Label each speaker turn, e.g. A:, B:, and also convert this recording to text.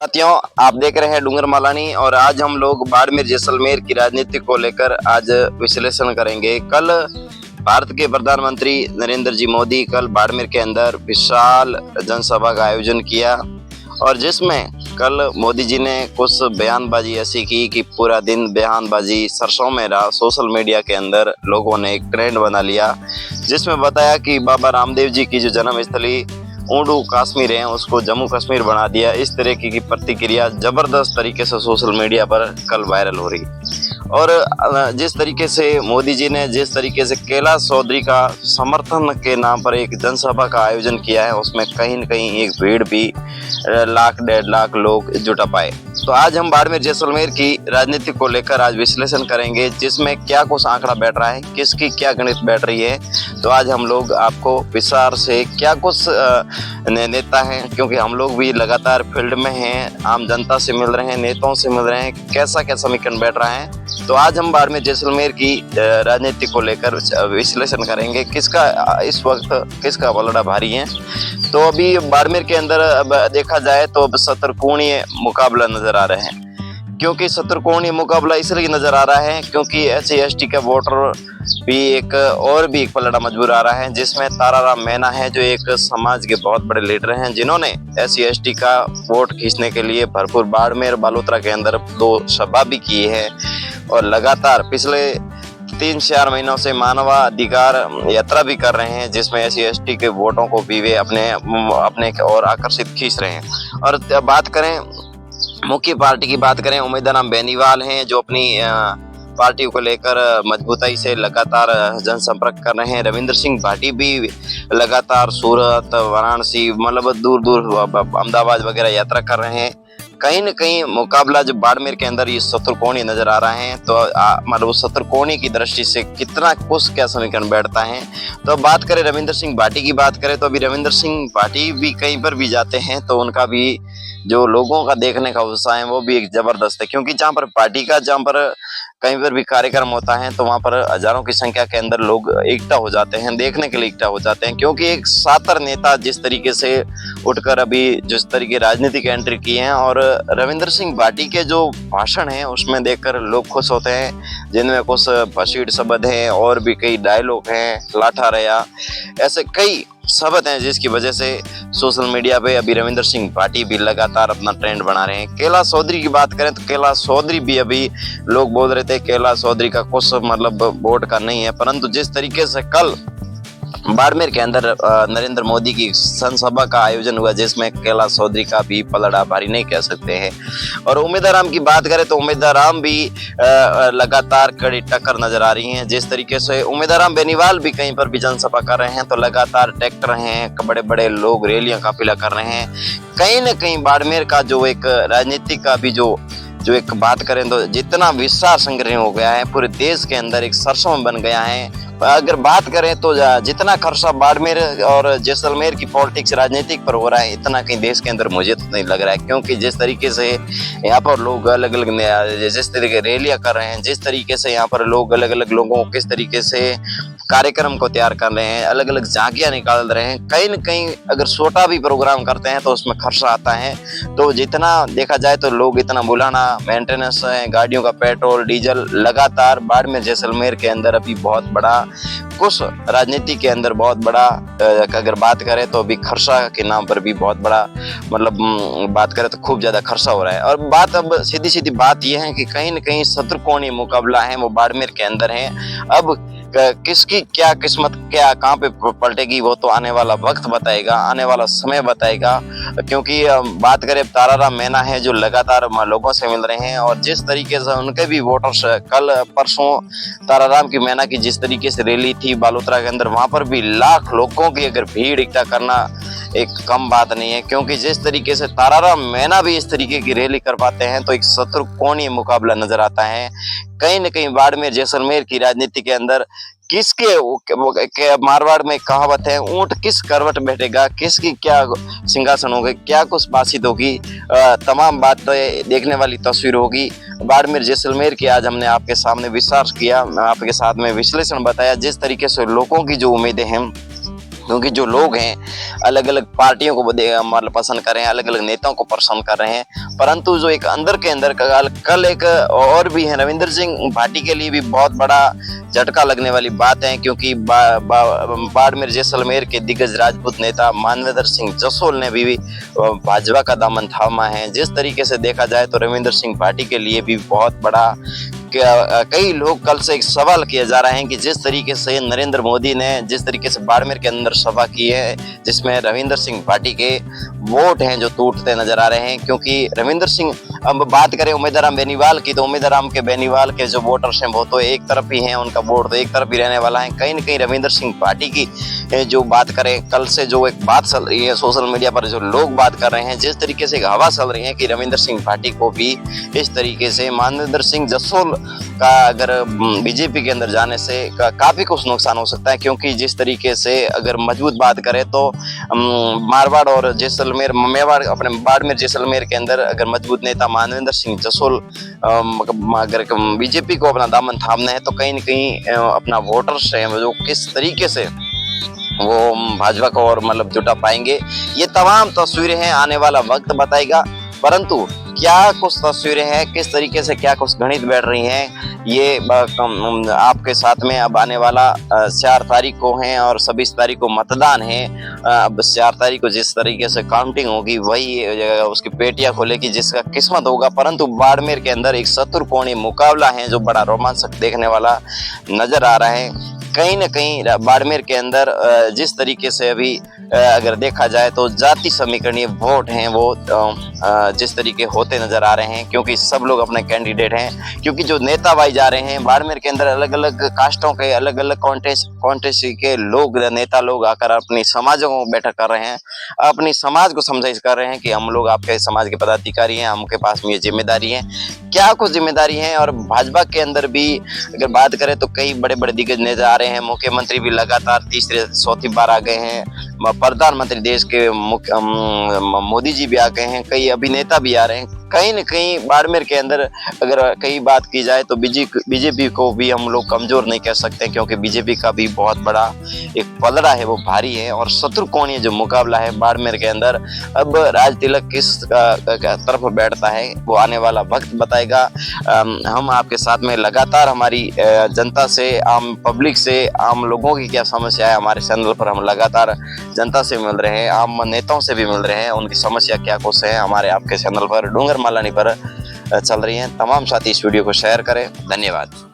A: साथियों, आप देख रहे हैं डूंगर मालानी और आज हम लोग बाड़मेर जैसलमेर की राजनीति को लेकर आज विश्लेषण करेंगे। कल भारत के प्रधानमंत्री नरेंद्र जी मोदी कल बाड़मेर के अंदर विशाल जनसभा का आयोजन किया और जिसमें कल मोदी जी ने कुछ बयानबाजी ऐसी की कि पूरा दिन बयानबाजी सरसों में रहा। सोशल मीडिया के अंदर लोगों ने एक ट्रेंड बना लिया जिसमें बताया कि बाबा रामदेव जी की जो जन्मस्थली ऊंडू कश्मीर है उसको जम्मू कश्मीर बना दिया। इस तरह की प्रतिक्रिया जबरदस्त तरीके से सोशल मीडिया पर कल वायरल हो रही और जिस तरीके से मोदी जी ने जिस तरीके से कैलाश चौधरी का समर्थन के नाम पर एक जनसभा का आयोजन किया है उसमें कहीं न कहीं एक भीड़ भी लाख 1.5 लाख लोग जुटा पाए। तो आज हम बाड़मेर जैसलमेर की राजनीति को लेकर आज विश्लेषण करेंगे जिसमें क्या कुछ आंकड़ा बैठ रहा है, किसकी क्या गणित बैठ रही है। तो आज हम लोग आपको विस्तार से क्या कुछ नेता हैं, क्योंकि हम लोग भी लगातार फील्ड में हैं, आम जनता से मिल रहे हैं, नेताओं से मिल रहे हैं, कैसा क्या समीकरण बैठ रहा है। तो आज हम बाड़मेर जैसलमेर की राजनीति को लेकर विश्लेषण करेंगे किसका इस वक्त किसका पलड़ा भारी है। तो अभी बाड़मेर के अंदर अब देखा जाए तो अब शतरकोणीय मुकाबला नजर आ रहे हैं। क्योंकि शतरकोणीय मुकाबला इसलिए नजर आ रहा है क्योंकि SC/ST का वोटर भी एक पलड़ा मजबूर आ रहा है जिसमें ताराराम मीणा है जो एक समाज के बहुत बड़े लीडर हैं जिन्होंने SC/ST का वोट खींचने के लिए भरपूर बाड़मेर बालोतरा के अंदर 2 सभा भी की है और लगातार पिछले 3-4 महीनों से मानवाधिकार यात्रा भी कर रहे हैं जिसमें SC/ST के वोटों को भी वे अपने और आकर्षित खींच रहे हैं। और बात करें मुख्य पार्टी की, बात करें उम्मीदवार बेनीवाल हैं जो अपनी पार्टी को लेकर मजबूताई से लगातार जनसंपर्क कर रहे हैं। रविंद्र सिंह भाटी भी लगातार सूरत, वाराणसी, मतलब दूर दूर अहमदाबाद वगैरह यात्रा कर रहे हैं। कहीं न कहीं मुकाबला जो बाड़मेर के अंदर ये शतरकोणी नजर आ रहा है। तो मतलब शतरकोणी की दृष्टि से कितना कुछ क्या समीकरण बैठता है। तो बात करें रविंद्र सिंह भाटी की, बात करें तो अभी रविंद्र सिंह भाटी भी कहीं पर भी जाते हैं तो उनका भी जो लोगों का देखने का उत्साह है वो भी एक जबरदस्त है। क्योंकि जहाँ पर पार्टी का जहाँ पर कहीं पर भी कार्यक्रम होता है तो वहाँ पर हजारों की संख्या के अंदर लोग इकट्ठा हो जाते हैं, देखने के लिए इकट्ठा हो जाते हैं। क्योंकि एक सातर नेता जिस तरीके से उठकर अभी जिस तरीके राजनीति की एंट्री की है और रविंद्र सिंह भाटी के जो भाषण हैं उसमें देखकर लोग खुश होते हैं, जिनमें कुछ फसीट शब्द हैं और भी कई डायलॉग हैं, लाठा रया, ऐसे कई शब्द हैं जिसकी वजह से सोशल मीडिया पे अभी रविंद्र सिंह भाटी भी लगातार अपना ट्रेंड बना रहे हैं। कैलाश चौधरी की बात करें तो कैलाश चौधरी भी अभी लोग बोल रहे थे कैलाश चौधरी का कुछ मतलब वोट का नहीं है, परंतु जिस तरीके से कल बाड़मेर के अंदर नरेंद्र मोदी की जनसभा का आयोजन हुआ जिसमें कैलाश चौधरी का भी पलड़ा भारी नहीं कह सकते हैं। और उम्मीदवार की बात करें तो उम्मीदवार भी लगातार कड़ी टक्कर नजर आ रही हैं। जिस तरीके से उम्मीदवार बेनीवाल भी कहीं पर भी जनसभा कर रहे हैं तो लगातार ट्रैक्टर हैं, बड़े बड़े लोग रैलियां काफिला कर रहे हैं। कहीं न कहीं बाड़मेर का जो एक राजनीतिक का भी जो एक बात करें तो जितना विशाल संग्रह हो गया है पूरे देश के अंदर एक सरसों बन गया है। अगर बात करें तो जितना खर्चा बाड़मेर और जैसलमेर की पॉलिटिक्स राजनीतिक पर हो रहा है इतना कहीं देश के अंदर मुझे तो नहीं लग रहा है। क्योंकि जिस तरीके से यहाँ पर लोग अलग अलग जिस तरीके रैलियां कर रहे हैं, जिस तरीके से यहाँ पर लोग अलग अलग लोगों को किस तरीके से कार्यक्रम को तैयार कर रहे हैं, अलग अलग झांकियां निकाल रहे हैं, कहीं न कहीं अगर छोटा भी प्रोग्राम करते हैं तो उसमें खर्चा आता है। तो जितना देखा जाए तो लोग इतना बुलाना, मेंटेनेंस है, गाड़ियों का पेट्रोल डीजल, लगातार बाड़मेर जैसलमेर के अंदर अभी बहुत बड़ा कुछ राजनीति के अंदर बहुत बड़ा अगर बात करें तो अभी खर्चा के नाम पर भी बहुत बड़ा मतलब बात करें तो खूब ज्यादा खर्चा हो रहा है। और बात अब सीधी सीधी बात यह है कि कहीं न कहीं शतरकोणीय मुकाबला है वो बाड़मेर के अंदर है। अब किसकी क्या किस्मत क्या कहाँ पे पलटेगी वो तो आने वाला वक्त बताएगा, आने वाला समय बताएगा। क्योंकि बात करें ताराराम मीणा है जो लगातार लोगों से मिल रहे हैं और जिस तरीके से उनके भी वोटर्स कल परसों ताराराम की मीणा की जिस तरीके से रैली थी बालोतरा के अंदर, वहां पर भी लाख लोगों की अगर भीड़ इकट्ठा करना एक कम बात नहीं है। क्योंकि जिस तरीके से ताराराम मीणा भी इस तरीके की रैली कर पाते हैं तो एक शतरकोणीय मुकाबला नजर आता है। कहीं न कहीं बाड़मेर जैसलमेर की राजनीति के अंदर किसके मारवाड़ में कहावत है, ऊंट किस करवट बैठेगा, किसकी क्या सिंहासन होगी, क्या कुछ बातचीत होगी, तमाम बातें देखने वाली तस्वीर होगी। बाड़मेर जैसलमेर की आज हमने आपके सामने विचार किया, आपके साथ में विश्लेषण बताया। जिस तरीके से लोगों की जो उम्मीदें हैं क्योंकि जो लोग हैं अलग अलग पार्टियों को मतलब पसंद कर रहे हैं, अलग अलग नेताओं को पसंद कर रहे हैं, परंतु जो एक अंदर के अंदर कल एक और भी है, रविंदर सिंह भाटी के लिए भी बहुत बड़ा झटका लगने वाली बात है, क्योंकि बाड़मेर जैसलमेर के दिग्गज राजपूत नेता मानवेंद्र सिंह जसोल ने भी भाजपा का दामन थामा है। जिस तरीके से देखा जाए तो रविंदर सिंह भाटी के लिए भी बहुत बड़ा, कई लोग कल से एक सवाल किया जा रहा है कि जिस तरीके से नरेंद्र मोदी ने जिस तरीके से बाड़मेर के अंदर सभा की है, जिसमें रविंदर सिंह भाटी के वोट हैं जो टूटते नजर आ रहे हैं, क्योंकि रविंदर सिंह, अब बात करें उम्मीदराम बेनीवाल की, तो उम्मीदराम के बेनीवाल के जो वोटर्स हैं वो तो एक तरफ ही हैं, उनका वोट तो एक तरफ ही रहने वाला है। कहीं न कहीं रविंदर सिंह भाटी की जो बात करें, कल से जो एक बात चल रही है सोशल मीडिया पर, जो लोग बात कर रहे हैं, जिस तरीके से एक हवा चल रही है कि रविंदर सिंह भाटी को भी इस तरीके से मानवेंद्र सिंह जसोल का अगर बीजेपी के अंदर जाने से काफी कुछ नुकसान हो सकता है, क्योंकि जिस तरीके से अगर मजबूत बात करें तो मारवाड़ और जैसलमेर, मेवाड़, अपने बाड़मेर जैसलमेर के अंदर अगर मजबूत नेता मानवेंद्र सिंह जसोल अगर बीजेपी को अपना दामन थामना है तो कहीं न कहीं अपना वोटर्स है जो किस तरीके से वो भाजपा को और मतलब जुटा पाएंगे, ये तमाम तस्वीरें हैं, आने वाला वक्त बताएगा। परंतु क्या कुछ तस्वीरें हैं, किस तरीके से क्या कुछ गणित बैठ रही हैं, ये आपके साथ में अब आने वाला 4 तारीख को है और 26 तारीख को मतदान है। अब 4 तारीख को जिस तरीके से काउंटिंग होगी वही उसकी पेटियां खोलेगी जिसका किस्मत होगा। परंतु बाड़मेर के अंदर एक शत्रुकोणीय मुकाबला है जो बड़ा रोमांचक देखने वाला नजर आ रहा है। कहीं न कहीं बाड़मेर के अंदर जिस तरीके से अभी अगर देखा जाए तो जाति समीकरणीय वोट हैं वो जिस तरीके होते नजर आ रहे हैं, क्योंकि सब लोग अपने कैंडिडेट हैं, क्योंकि जो नेता भाई जा रहे हैं बाड़मेर के अंदर अलग अलग कास्टों के, अलग अलग कॉन्टेस्ट के लोग, नेता लोग आकर अपनी समाजों को बैठक कर रहे हैं, अपनी समाज को समझाइश कर रहे हैं कि हम लोग आपके समाज के पदाधिकारी हैं, हमके पास में ये जिम्मेदारी है, क्या कुछ जिम्मेदारी है। और भाजपा के अंदर भी अगर बात करें तो कई बड़े बड़े दिग्गज नेता आ रहे हैं, मुख्यमंत्री भी लगातार तीसरे चौथी बार आ गए हैं, प्रधानमंत्री देश के मोदी जी भी आ गए हैं, कई अभिनेता भी आ रहे हैं। कहीं न कहीं बाड़मेर के अंदर अगर कई बात की जाए तो बीजेपी को भी हम लोग कमजोर नहीं कह सकते, क्योंकि बीजेपी का भी बहुत बड़ा एक पलड़ा है वो भारी है, और शत्रुकोणीय जो मुकाबला है बाड़मेर के अंदर, अब राज तिलक किस तरफ बैठता है वो आने वाला वक्त बताएगा। हम आपके साथ में लगातार हमारी जनता से, आम पब्लिक से, आम लोगों की क्या समस्या है, हमारे चैनल पर हम लगातार जनता से मिल रहे हैं, आम नेताओं से भी मिल रहे हैं, उनकी समस्या क्या कुछ है हमारे आपके चैनल पर डूंगर मालानी पर चल रही हैं। तमाम साथी इस वीडियो को शेयर करें। धन्यवाद।